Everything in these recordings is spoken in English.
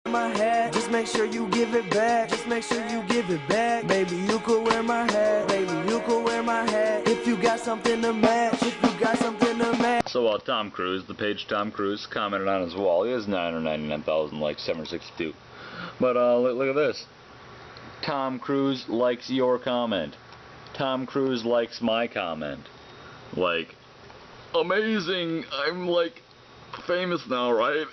My hat, just make sure you give it back. Just make sure you give it back. Baby, you could wear my hat. Baby, you could wear my hat. If you got something to match. If you got something to match. So Tom Cruise, the page Tom Cruise, commented on his wall. He has 999,000 likes, 762. But look at this. Tom Cruise likes your comment. Tom Cruise likes my comment. Like, amazing. I'm like famous now, right?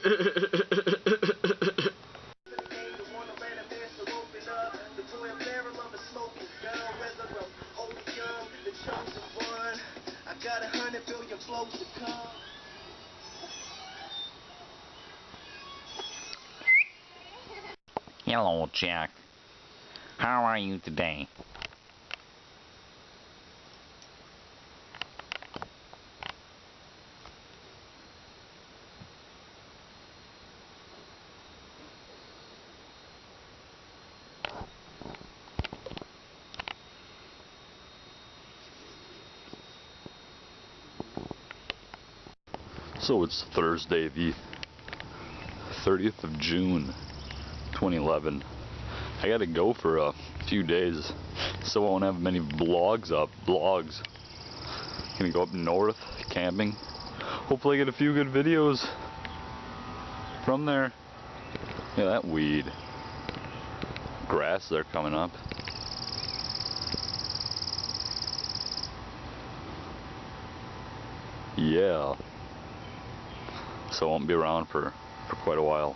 Hello, Jack. How are you today? So it's Thursday, the 30th of June, 2011. I gotta go for a few days, so I won't have many vlogs up. Gonna go up north, camping. Hopefully get a few good videos from there. Yeah, that weed. Grass there coming up. Yeah. So I won't be around for quite a while.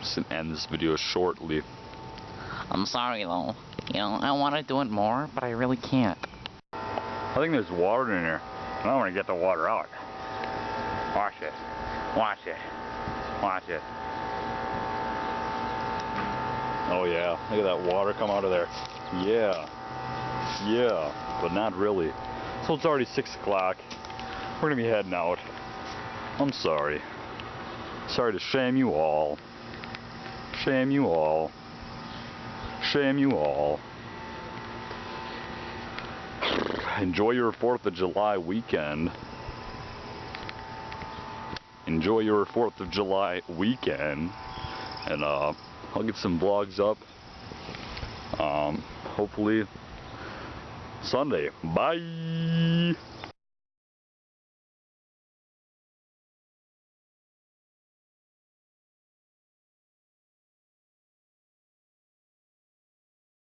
Just gonna end this video shortly. I'm sorry though. You know, I want to do it more, but I really can't. I think there's water in here. I don't want to get the water out. Watch it. Watch it. Watch it. Oh yeah, look at that water come out of there. Yeah. Yeah, but not really. So it's already 6 o'clock. We're gonna be heading out. I'm sorry. Sorry to shame you all. Shame you all. Shame you all. Enjoy your 4th of July weekend. Enjoy your 4th of July weekend. And I'll get some vlogs up. Hopefully Sunday. Bye.